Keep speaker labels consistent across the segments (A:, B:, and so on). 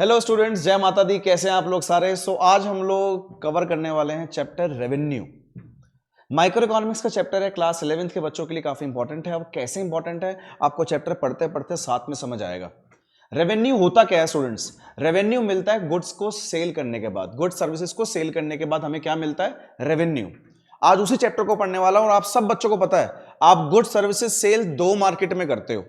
A: Hello students, जय माता दी। कैसे हैं आप लोग सारे। आज हम लोग कवर करने वाले हैं चैप्टर रेवेन्यू। माइक्रो इकोनॉमिक्स का चैप्टर है, क्लास 11th के बच्चों के लिए काफी इंपॉर्टेंट है। अब कैसे इंपॉर्टेंट है आपको चैप्टर पढ़ते पढ़ते साथ में समझ आएगा। रेवेन्यू होता क्या है स्टूडेंट्स? रेवेन्यू मिलता है गुड्स को सेल करने के बाद, गुड्स सर्विसेज को सेल करने के बाद हमें क्या मिलता है? रेवेन्यू। आज उसी चैप्टर को पढ़ने वाला हूं और आप सब बच्चों को पता है आप गुड्स सर्विसेज सेल दो मार्केट में करते हो।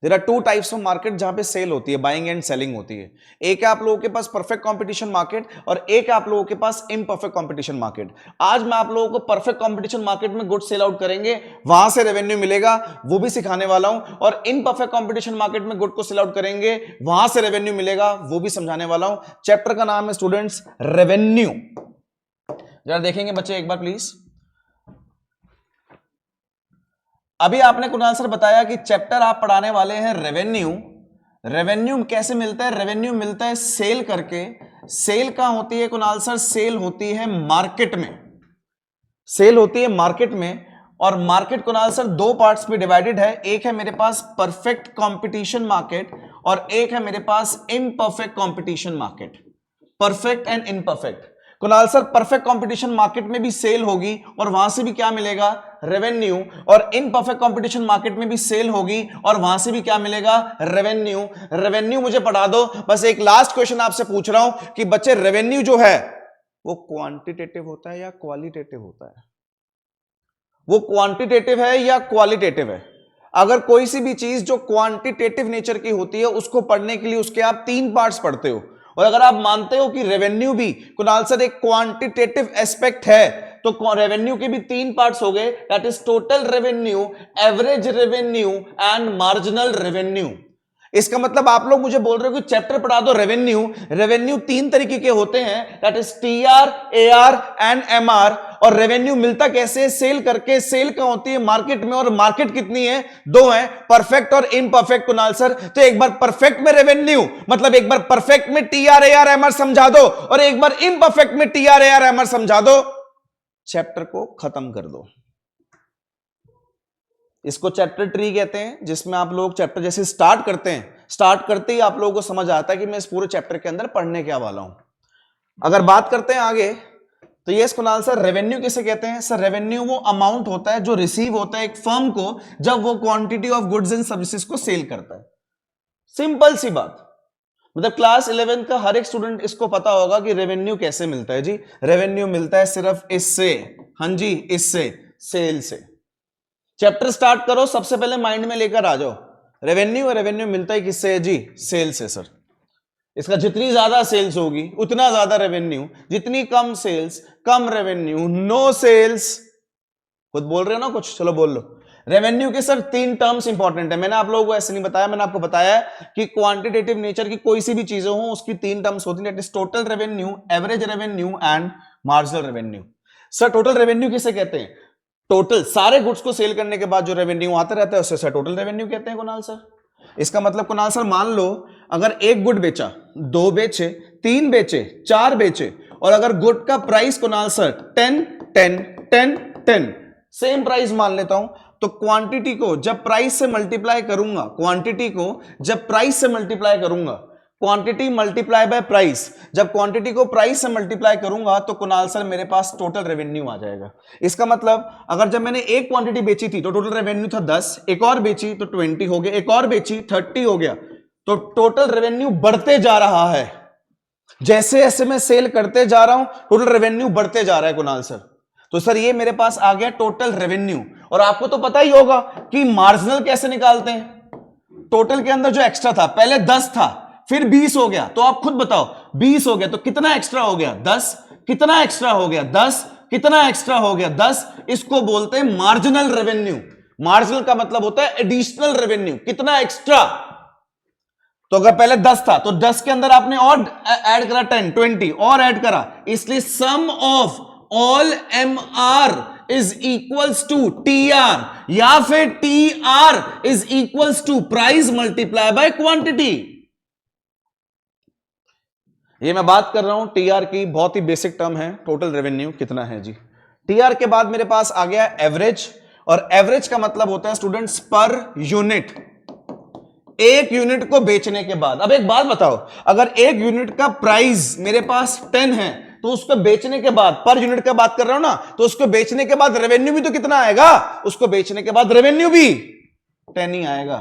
A: There are two types of market जहां पे सेल होती है, बाइंग एंड सेलिंग होती है। एक है आप लोगों के पास परफेक्ट कंपटीशन मार्केट और एक है आप लोगों के पास इम्परफेक्ट कंपटीशन मार्केट। आज मैं आप लोगों को परफेक्ट कंपटीशन मार्केट में गुड्स सेल आउट करेंगे, वहां से रेवेन्यू मिलेगा, वो भी सिखाने वाला हूं। और इम्परफेक्ट कंपटीशन मार्केट में गुड को सेल आउट करेंगे, वहां से रेवेन्यू मिलेगा, वो भी समझाने वाला हूं। चैप्टर का नाम है स्टूडेंट्स रेवेन्यू। जरा देखेंगे बच्चे एक बार प्लीज। अभी आपने कुणाल सर बताया कि चैप्टर आप पढ़ाने वाले हैं रेवेन्यू। रेवेन्यू कैसे मिलता है? रेवेन्यू मिलता है सेल करके। सेल कहां होती है कुणाल सर? सेल होती है मार्केट में। सेल होती है मार्केट में। और मार्केट कुणाल सर दो पार्ट्स में डिवाइडेड है। एक है मेरे पास परफेक्ट कंपटीशन मार्केट और एक है मेरे पास imperfect competition market. Perfect and imperfect. Kunal sir perfect competition market में भी सेल होगी और वहां से भी क्या मिलेगा? रेवेन्यू। और इनपरफेक्ट कंपटीशन मार्केट में भी सेल होगी और वहां से भी क्या मिलेगा? रेवेन्यू। रेवेन्यू मुझे पढ़ा दो। बस एक लास्ट क्वेश्चन आपसे पूछ रहा हूं कि बच्चे रेवेन्यू जो है वो क्वांटिटेटिव होता है या क्वालिटेटिव होता है? वो क्वांटिटेटिव है या क्वालिटेटिव है? अगर कोई सी भी चीज जो क्वांटिटेटिव नेचर की होती है उसको पढ़ने के लिए उसके आप तीन पार्ट्स पढ़ते हो। और अगर आप मानते हो कि रेवेन्यू भी कुणाल सर एक क्वांटिटेटिव एस्पेक्ट है तो रेवेन्यू के भी तीन पार्ट्स हो गए, that is total revenue, average revenue and marginal revenue. इसका मतलब आप लोग मुझे बोल रहे हो कि चैप्टर पढ़ा दो रेवेन्यू। रेवेन्यू तीन तरीके के होते हैं, that is TR, AR and MR. और रेवेन्यू मिलता कैसे? सेल करके। सेल कहां होती है? मार्केट में। और मार्केट कितनी है? दो है, परफेक्ट और इम्परफेक्ट कुणाल सर। तो एक बार परफेक्ट में रेवेन्यू मतलब एक बार परफेक्ट में टीआर, एआर, एमआर समझा दो और एक बार इम्परफेक्ट में टीआर, एआर, एमआर समझा दो, चैप्टर को खत्म कर दो। इसको चैप्टर ट्री कहते हैं, जिसमें आप लोग चैप्टर जैसे स्टार्ट करते हैं, स्टार्ट करते ही आप लोगों को समझ आता है कि मैं इस पूरे चैप्टर के अंदर पढ़ने क्या वाला हूं। अगर बात करते हैं आगे तो ये कुणाल सर रेवेन्यू किसे कहते हैं? सर रेवेन्यू वो अमाउंट होता है जो रिसीव होता है एक फर्म को जब वो quantity of goods and services को सेल करता है। सिंपल सी बात। मतलब क्लास 11 का हर एक स्टूडेंट इसको पता होगा कि रेवेन्यू कैसे मिलता है जी। रेवेन्यू मिलता है सिर्फ इससे, हां जी, इससे, सेल से। चैप्टर स्टार्ट करो, सबसे पहले माइंड में लेकर आ जाओ रेवेन्यू। रेवेन्यू मिलता है किससे है जी? सेल से सर। इसका जितनी ज्यादा सेल्स होगी उतना ज्यादा रेवेन्यू, जितनी कम सेल्स कम रेवेन्यू। नो सेल्स, खुद बोल रहे हो ना कुछ, चलो बोल लो। रेवेन्यू के सर तीन टर्म्स इंपॉर्टेंट है। मैंने आप लोगों को ऐसे नहीं बताया, मैंने आपको बताया कि क्वांटिटेटिव नेचर की कोई सी भी चीजें हो उसकी तीन टर्म्स होती है, that is total revenue, average revenue and marginal revenue. Sir total revenue किसे कहते हैं? टोटल सारे गुड्स को सेल करने के बाद जो रेवेन्यू आता रहता है उसे सर टोटल रेवेन्यू कहते हैं कुणाल सर। इसका मतलब कुणाल सर मान लो अगर एक गुड बेचा, दो बेचे, तीन बेचे, चार बेचे और अगर गुड का price Kunal sir 10 10 10 10 same price मान लेता हूं तो क्वांटिटी को जब प्राइस से मल्टीप्लाई करूंगा, क्वांटिटी को जब प्राइस से मल्टीप्लाई करूंगा, क्वांटिटी मल्टीप्लाई बाय प्राइस, जब क्वांटिटी को प्राइस से मल्टीप्लाई करूंगा तो कुणाल सर मेरे पास टोटल रेवेन्यू आ जाएगा। इसका मतलब अगर जब मैंने एक क्वांटिटी बेची थी तो टोटल रेवेन्यू था 10, एक और बेची तो 20 हो गया, एक और बेची 30 हो गया, तो टोटल रेवेन्यू बढ़ते जा रहा है। जैसे जैसे मैं सेल करते जा रहा हूं टोटल रेवेन्यू बढ़ते जा रहा है कुणाल सर। तो सर ये मेरे पास आ गया टोटल रेवेन्यू। और आपको तो पता ही होगा कि मार्जिनल कैसे निकालते हैं। टोटल के अंदर जो एक्स्ट्रा था, पहले 10 था फिर 20 हो गया, तो आप खुद बताओ 20 हो गया तो कितना एक्स्ट्रा हो गया? 10। कितना एक्स्ट्रा हो गया? 10। कितना एक्स्ट्रा हो गया? 10। इसको बोलते हैं मार्जिनल रेवेन्यू। मार्जिनल का मतलब होता है एडिशनल रेवेन्यू, कितना एक्स्ट्रा। तो अगर पहले 10 था तो 10 के अंदर आपने और ऐड करा 10, 20 और ऐड करा, इसलिए sum of all M R is equals to T R, या फिर T R is equals to price multiply by quantity. ये मैं बात कर रहा हूं टीआर की, बहुत ही बेसिक टर्म है। टोटल रेवेन्यू कितना है जी। टीआर के बाद मेरे पास आ गया एवरेज, और एवरेज का मतलब होता है स्टूडेंट्स पर यूनिट। एक यूनिट को बेचने के बाद। अब एक बात बताओ, अगर एक यूनिट का प्राइस मेरे पास 10 है तो उसको बेचने के बाद, पर यूनिट का बात कर रहा हूं ना, तो उसको बेचने के बाद रेवेन्यू भी तो कितना आएगा, उसको बेचने के बाद रेवेन्यू भी 10 ही आएगा।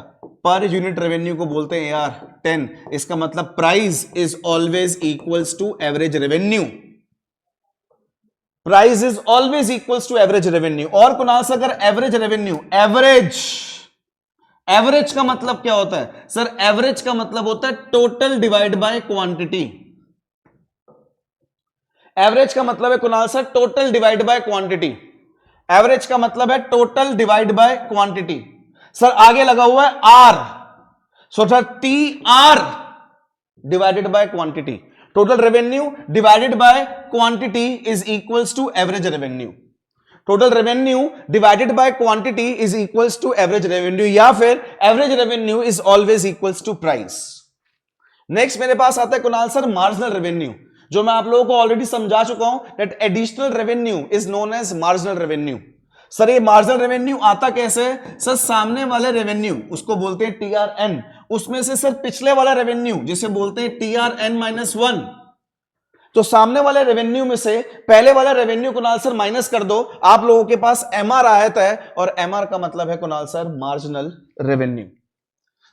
A: पर यूनिट रेवेन्यू को बोलते हैं यार 10। इसका मतलब price is always equals to average revenue. Price is always equals to average revenue. और कुणाल से अगर एवरेज रेवेन्यू, एवरेज का मतलब क्या होता है सर? एवरेज का मतलब होता है total divide by quantity. Average का मतलब है Kunal sir total divide by quantity. Average का मतलब है total divide by quantity. Sir आगे लगा हुआ है R, so sir T R divided by quantity. Total revenue divided by quantity is equals to average revenue. Total revenue divided by quantity is equals to average revenue, या फिर average revenue is always equals to price. Next मेरे पास आता है Kunal sir marginal revenue, जो मैं आप लोगों को ऑलरेडी समझा चुका हूं that additional revenue is known as marginal revenue. Sir ये मार्जिनल रेवेन्यू आता कैसे? सर सामने वाले रेवेन्यू उसको बोलते हैं टीआरएन, उसमें से सर पिछले वाला रेवेन्यू जिसे बोलते हैं टीआरएन -1, तो सामने वाले रेवेन्यू में से पहले वाला रेवेन्यू कुणाल सर माइनस कर दो, आप लोगों के पास एमआर आया है, और एमआर का मतलब है Kunal sir marginal revenue.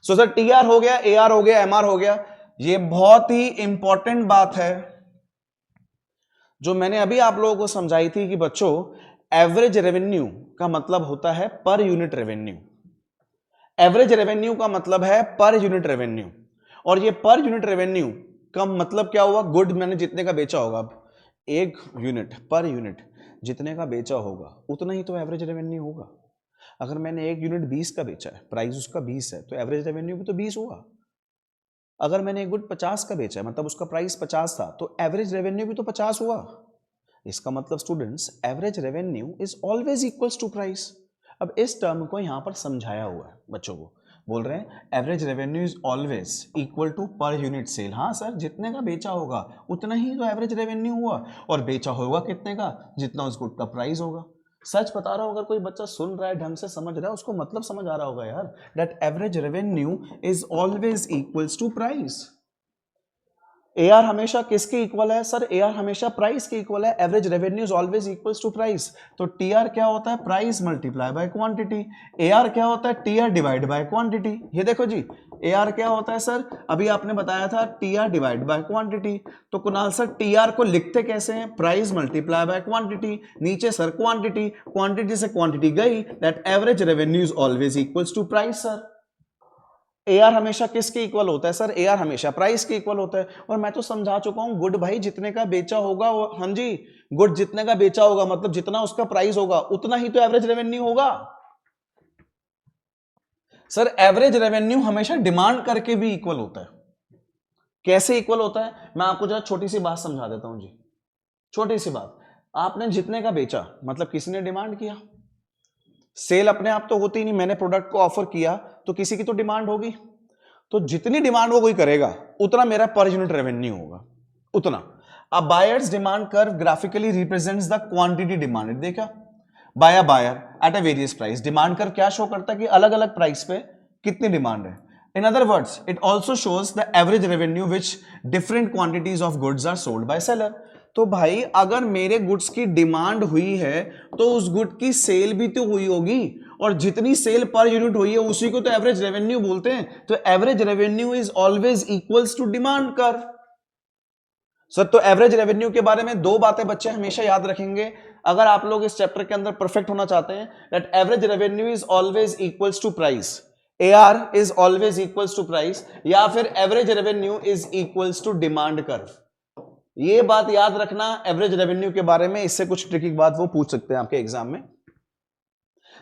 A: So sir TR हो गया, एआर हो गया, एमआर हो गया। ये बहुत ही इंपॉर्टेंट बात है जो मैंने अभी आप लोगों को समझाई थी कि बच्चों एवरेज रेवेन्यू का मतलब होता है per unit revenue. Average revenue का मतलब है पर यूनिट रेवेन्यू, और ये पर यूनिट रेवेन्यू का मतलब क्या हुआ? गुड मैंने जितने का बेचा होगा, अब एक यूनिट पर यूनिट जितने का बेचा होगा उतना ही तो एवरेज रेवेन्यू होगा। अगर मैंने एक यूनिट 20 का बेचा है, प्राइस उसका 20 है, तो एवरेज रेवेन्यू भी तो 20 हुआ। अगर मैंने एक गुड 50 का बेचा है, मतलब उसका प्राइस 50 था, तो एवरेज रेवेन्यू भी तो 50 हुआ। इसका मतलब students average revenue is always equals to price. अब इस टर्म को यहां पर समझाया हुआ है बच्चों को, बोल रहे हैं average revenue is always equal to per unit sale. हाँ सर, जितने का बेचा होगा उतना ही तो एवरेज रेवेन्यू हुआ, और बेचा होगा कितने का? जितना उस गुड का प्राइस होगा। सच बता रहा हूं, अगर कोई बच्चा सुन रहा है, ढंग से समझ रहा है, उसको मतलब समझ आ रहा होगा यार, that average revenue is always equals to price. AR हमेशा किसके इक्वल है सर? एआर हमेशा प्राइस के इक्वल है। Average revenue is always equals to price. तो टीआर क्या होता है? Price multiply by quantity. AR क्या होता है? TR divide by quantity. ये देखो जी, एआर क्या होता है सर? अभी आपने बताया था टीआर डिवाइड बाय क्वांटिटी। तो कुणाल सर टीआर को लिखते कैसे हैं? प्राइस मल्टीप्लाई बाय क्वांटिटी, नीचे सर क्वांटिटी, क्वांटिटी से क्वांटिटी गई, that average revenue is always equals to price. Sir AR हमेशा किसके इक्वल होता है? सर एआर हमेशा प्राइस के इक्वल होता है। और मैं तो समझा चुका हूं, गुड भाई जितने का बेचा होगा वो, हाँ जी, गुड जितने का बेचा होगा मतलब जितना उसका प्राइस होगा उतना ही तो एवरेज रेवेन्यू होगा। सर एवरेज रेवेन्यू हमेशा डिमांड करके भी इक्वल होता है। कैसे इक्वल होता है? मैं आपको जरा छोटी सी बात समझा देता हूं जी। छोटी सी बात, आपने जितने का बेचा मतलब किसी ने डिमांड किया, सेल अपने आप तो होती नहीं, मैंने प्रोडक्ट को ऑफर किया तो किसी की तो डिमांड होगी, तो जितनी डिमांड वो कोई करेगा उतना मेरा पर यूनिट रेवेन्यू होगा, उतना। अब buyers demand curve graphically represents the quantity demanded. देखा, by a buyer at a various price. Demand curve क्या शो करता है कि अलग अलग प्राइस पे कितनी डिमांड है। In other words it also shows the average revenue which different quantities of goods are sold by seller. तो भाई अगर मेरे गुड्स की डिमांड हुई है तो उस गुड की सेल भी तो हुई होगी, और जितनी सेल पर यूनिट हुई है उसी को तो एवरेज रेवेन्यू बोलते हैं। तो average revenue is always equals to demand curve. Sir तो एवरेज रेवेन्यू के बारे में दो बातें बच्चे हमेशा याद रखेंगे अगर आप लोग इस चैप्टर के अंदर परफेक्ट होना चाहते हैं, that average revenue is always equals to price, AR is always equals to price, या फिर average revenue is equals to demand curve. ये बात याद रखना एवरेज रेवेन्यू के बारे में, इससे कुछ ट्रिकी बात वो पूछ सकते हैं आपके एग्जाम में।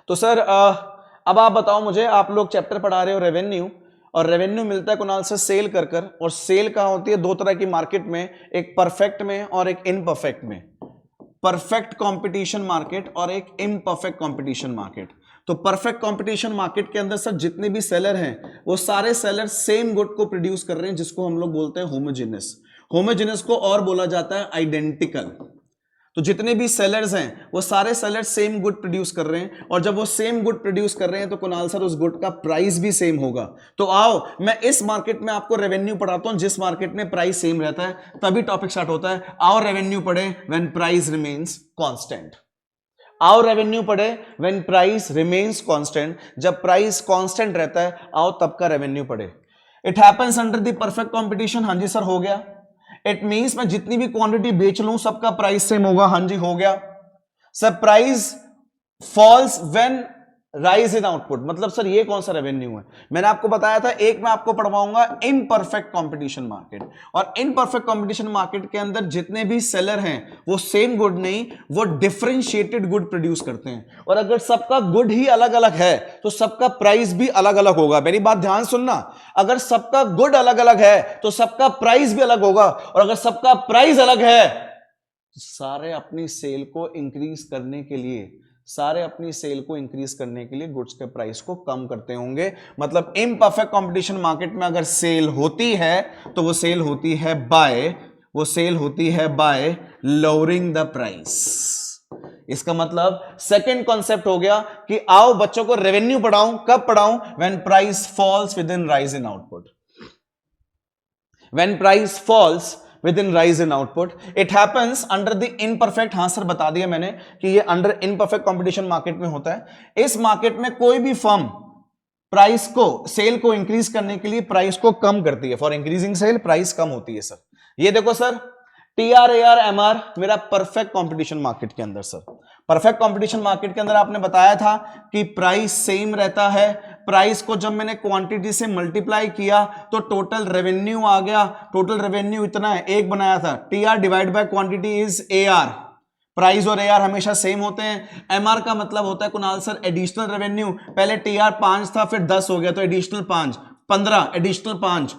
A: तो सर अब आप बताओ मुझे, आप लोग चैप्टर पढ़ा रहे हो रेवेन्यू, और रेवेन्यू मिलता है कुणाल से सेल कर, और सेल कहां होती है? दो तरह की मार्केट में, एक परफेक्ट में और एक इनपरफेक्ट में। परफेक्ट कंपटीशन मार्केट और एक इम्परफेक्ट कंपटीशन मार्केट। तो परफेक्ट कंपटीशन मार्केट के अंदर सर जितने भी सेलर हैं वो सारे सेलर सेम गुड को प्रोड्यूस कर रहे हैं, जिसको हम लोग बोलते हैं होमोजेनस। होमोजेनस को और बोला जाता है आइडेंटिकल। तो जितने भी सेलर्स हैं वो सारे सेलर्स सेम गुड प्रोड्यूस कर रहे हैं, और जब वो सेम गुड प्रोड्यूस कर रहे हैं तो कुणाल सर उस गुड का प्राइस भी सेम होगा। तो आओ मैं इस मार्केट में आपको रेवेन्यू पढ़ाता हूं, जिस मार्केट में प्राइस सेम रहता है तभी टॉपिक स्टार्ट होता है। आओ रेवेन्यू पढ़े व्हेन प्राइस रिमेन्स कांस्टेंट। आओ रेवेन्यू पढ़े व्हेन प्राइस रिमेन्स कांस्टेंट। जब प्राइस कांस्टेंट रहता है आओ तब का रेवेन्यू पढ़े। It happens under the perfect competition, हाँ जी सर हो गया। इट मींस मैं जितनी भी क्वांटिटी बेच लूं सबका प्राइस सेम होगा, हाँ जी हो गया। Sir price falls when rise in output, मतलब सर ये कौन सा रेवेन्यू है? मैंने आपको बताया था एक मैं आपको पढ़वाऊंगा इनपरफेक्ट कंपटीशन मार्केट, और इनपरफेक्ट कंपटीशन मार्केट के अंदर जितने भी सेलर हैं वो सेम गुड नहीं, वो डिफरेंशिएटेड गुड प्रोड्यूस करते हैं, और अगर सबका गुड ही अलग अलग है तो सबका प्राइस भी अलग अलग होगा। मेरी बात ध्यान सुनना, अगर सबका गुड अलग अलग है तो सबका प्राइस भी अलग होगा, और अगर सबका प्राइस अलग है तो सारे अपनी सेल को इंक्रीज करने के लिए गुड्स के प्राइस को कम करते होंगे। मतलब इम्परफेक्ट कंपटीशन मार्केट में अगर सेल होती है तो वो सेल होती है बाय लोअरिंग द प्राइस। इसका मतलब सेकंड कॉन्सेप्ट हो गया कि आओ बच्चों को रेवेन्यू पढ़ाऊं, कब पढ़ाऊं? When price falls with in rise in output. When price falls with in rise in output, it happens under the imperfect, हां सर बता दिया मैंने कि ये अंडर इनपरफेक्ट कंपटीशन मार्केट में होता है। इस मार्केट में कोई भी फर्म प्राइस को, सेल को इंक्रीज करने के लिए प्राइस को कम करती है। फॉर इंक्रीजिंग सेल प्राइस कम होती है सर। ये देखो सर टीआर एआर एमआर मेरा परफेक्ट कंपटीशन मार्केट के अंदर, सर परफेक्ट कंपटीशन मार्केट के अंदर आपने बताया था कि प्राइस सेम रहता है। प्राइस को जब मैंने क्वांटिटी से मल्टीप्लाई किया तो टोटल रेवेन्यू आ गया। टोटल रेवेन्यू इतना है, एक बनाया था। TR divide by quantity is AR. Price और एआर हमेशा सेम होते हैं। एमआर का मतलब होता है कुणाल सर एडिशनल रेवेन्यू। पहले टीआर 5 था फिर 10 हो गया तो एडिशनल 5, 15 एडिशनल 5,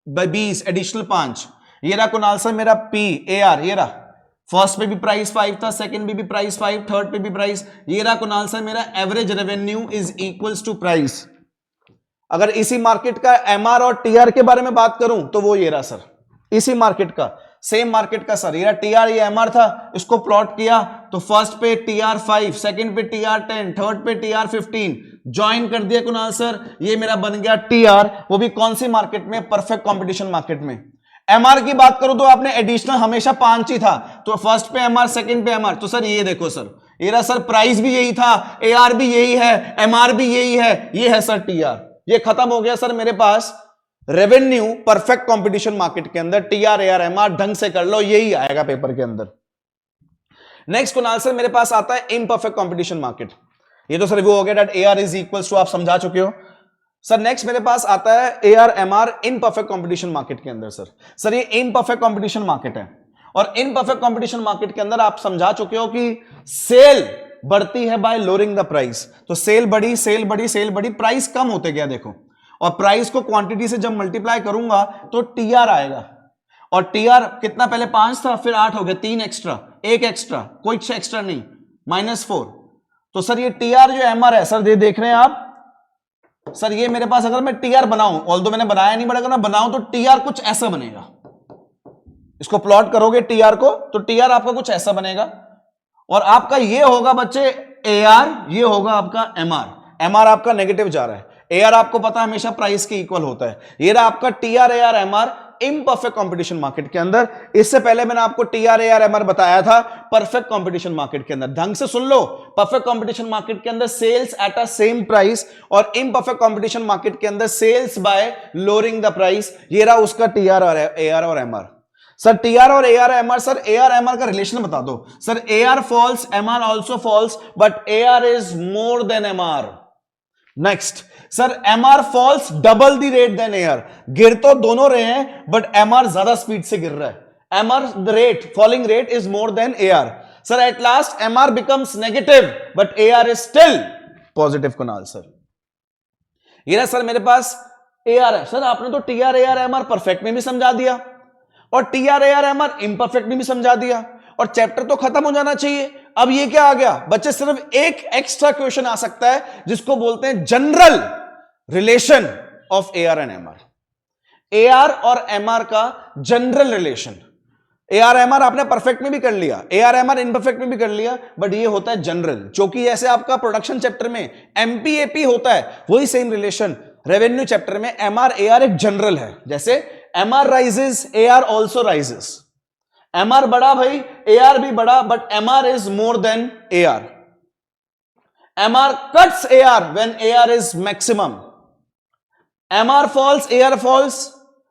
A: 20 एडिशनल 5। ये रहा कुणाल सर मेरा पी एआर, ये रहा फर्स्ट पे भी प्राइस 5 था, सेकंड पे भी प्राइस 5, थर्ड पे भी प्राइस। ये रहा कुणाल सर मेरा average revenue is equals to price. अगर इसी मार्केट का एमआर और टीआर के बारे में बात करूं तो वो ये रहा सर, इसी मार्केट का, सेम मार्केट का सर। ये टीआर ये एमआर था, इसको प्लॉट किया तो फर्स्ट पे टीआर 5, सेकंड पे टीआर 10, थर्ड पे टीआर 15, ज्वाइन कर दिया कुणाल सर, ये मेरा बन गया टीआर। वो भी कौन सी मार्केट में? परफेक्ट कंपटीशन मार्केट में। एमआर की बात करूं तो आपने एडिशनल हमेशा 5 ही था, तो फर्स्ट पे एमआर सेकंड पे एमआर। तो सर ये देखो सर, ये रहा सर प्राइस भी यही था, एआर भी यही है, एमआर भी यही है, ये है सर टीआर। ये खत्म हो गया सर मेरे पास रेवेन्यू परफेक्ट कंपटीशन मार्केट के अंदर। टीआर एआर एमआर ढंग से कर लो, यही आएगा पेपर के अंदर। नेक्स्ट कुणाल सर मेरे पास आता है इम्परफेक्ट कंपटीशन मार्केट। ये तो सर वो हो गया that AR is equals to, आप समझा चुके हो सर। नेक्स्ट मेरे पास आता है AR MR imperfect competition market के अंदर। सर ये इनपरफेक्ट कंपटीशन मार्केट है, और इनपरफेक्ट कंपटीशन मार्केट के अंदर आप समझा चुके हो कि सेल बढ़ती है बाय लोअरिंग द प्राइस। तो सेल बढ़ी, सेल बढ़ी, सेल बढ़ी, प्राइस कम होते गया देखो, और प्राइस को क्वांटिटी से जब मल्टीप्लाई करूंगा तो टीआर आएगा। और टीआर कितना? पहले 5 था फिर 8 हो गया, 3 एक्स्ट्रा, 1 एक्स्ट्रा, कोई एक्स्ट्रा नहीं, -4। तो सर ये टीआर जो एमआर है सर, ये देख रहे हैं आप सर, ये मेरे पास अगर मैं टीआर बनाऊं, ऑल्दो मैंने बनाया नहीं, बट अगर मैं बनाऊं तो टीआर कुछ ऐसा बनेगा। इसको प्लॉट करोगे टीआर को तो टीआर आपका कुछ ऐसा बनेगा, और आपका ये होगा बच्चे एआर, ये होगा आपका एमआर। एमआर आपका नेगेटिव जा रहा है, एआर आपको पता है हमेशा प्राइस के इक्वल होता है। ये रहा आपका TR AR MR imperfect competition market के अंदर। इससे पहले मैंने आपको टीआर एआर एमआर बताया था परफेक्ट कंपटीशन मार्केट के अंदर। ढंग से सुन लो, परफेक्ट कंपटीशन मार्केट के अंदर sells at a same price, और इम्परफेक्ट कंपटीशन मार्केट के अंदर sells by lowering the price. ये रहा उसका टीआर और एआर और एमआर। सर टीआर और AR MR, sir AR MR का रिलेशन बता दो। Sir AR falls, MR also falls, but AR is more than MR. Next sir MR falls double the rate than AR. गिर तो दोनों रहे हैं बट एमआर ज्यादा स्पीड से गिर रहा है। MR rate, falling rate is more then AR. Sir at last MR becomes negative but AR is still positive Kunal sir. ये ना सर मेरे पास एआर है। सर आपने तो टीआर एआर एमआर परफेक्ट में भी समझा दिया और टीआर एआर एमआर इम्परफेक्ट में भी समझा दिया, और चैप्टर तो खत्म हो जाना चाहिए। अब ये क्या आ गया बच्चे? सिर्फ एक एक्स्ट्रा क्वेश्चन आ सकता है जिसको बोलते हैं general relation of AR and MR. AR और एमआर का जनरल रिलेशन। ARMR आपने परफेक्ट में भी कर लिया, ARMR इनपरफेक्ट में भी कर लिया, बट ये होता है जनरल, जो कि ऐसे आपका प्रोडक्शन चैप्टर में MPAP होता है, वही सेम रिलेशन रेवेन्यू चैप्टर में MR AR एक जनरल है। जैसे MR rises, AR also rises. MR बड़ा भाई, AR भी बड़ा, but MR is more then AR। MR cuts AR when AR is maximum. MR falls, AR falls,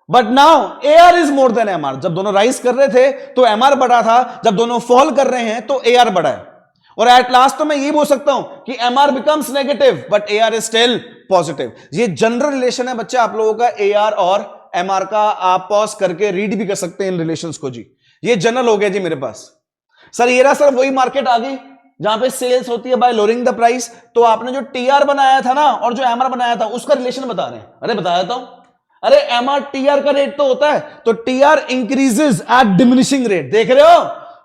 A: but now AR is more then MR। जब दोनों rise कर रहे थे तो MR बड़ा था, जब दोनों फॉल कर रहे हैं तो AR बड़ा है। और एट लास्ट तो मैं ये बोल सकता हूं कि MR becomes negative but AR is still positive. ये जनरल रिलेशन है बच्चे आप लोगों का AR और MR का, आप पॉज करके रीड भी कर सकते हैं इन रिलेशंस को जी। ये जनरल हो गया जी मेरे पास। सर ये रहा सर वही मार्केट आ गई जहां पे सेल्स होती है बाय लोअरिंग द प्राइस। तो आपने जो TR बनाया था ना और जो MR बनाया था उसका रिलेशन बता रहे हैं। अरे बता देता हूं, अरे MR TR का रेट तो होता है, तो TR increases at diminishing rate. देख रहे हो,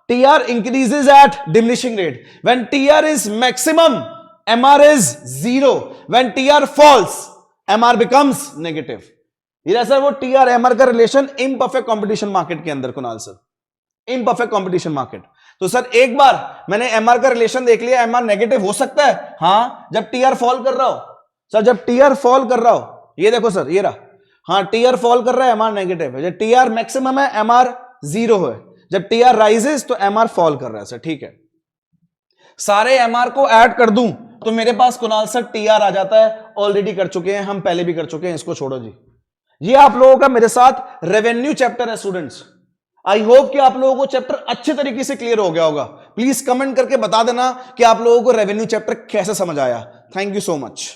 A: TR increases at diminishing rate. When TR is maximum MR is zero, when TR falls MR becomes negative. ये सर वो TR MR का रिलेशन इम्परफेक्ट कंपटीशन मार्केट के अंदर Kunal sir, imperfect competition market. तो sir एक बार मैंने MR का रिलेशन देख लिया, MR नेगेटिव हो सकता है हाँ जब TR फॉल कर रहा हो। सर जब TR फॉल कर रहा हो, ये देखो सर ये रहा, हाँ TR फॉल कर रहा है MR नेगेटिव है। जब TR मैक्सिमम है MR जीरो है, जब TR राइजेस तो MR फॉल कर रहा है। सर ठीक है, सारे MR को ऐड कर दूं तो मेरे पास कुणाल सर TR आ जाता है। ऑलरेडी कर चुके हैं हम, पहले भी कर चुके हैं, इसको छोड़ो जी। ये आप लोगों का मेरे साथ रेवेन्यू चैप्टर है स्टूडेंट्स। आई होप कि आप लोगों को चैप्टर अच्छे तरीके से क्लियर हो गया होगा। प्लीज कमेंट करके बता देना कि आप लोगों को रेवेन्यू चैप्टर कैसे समझ आया। Thank you so much.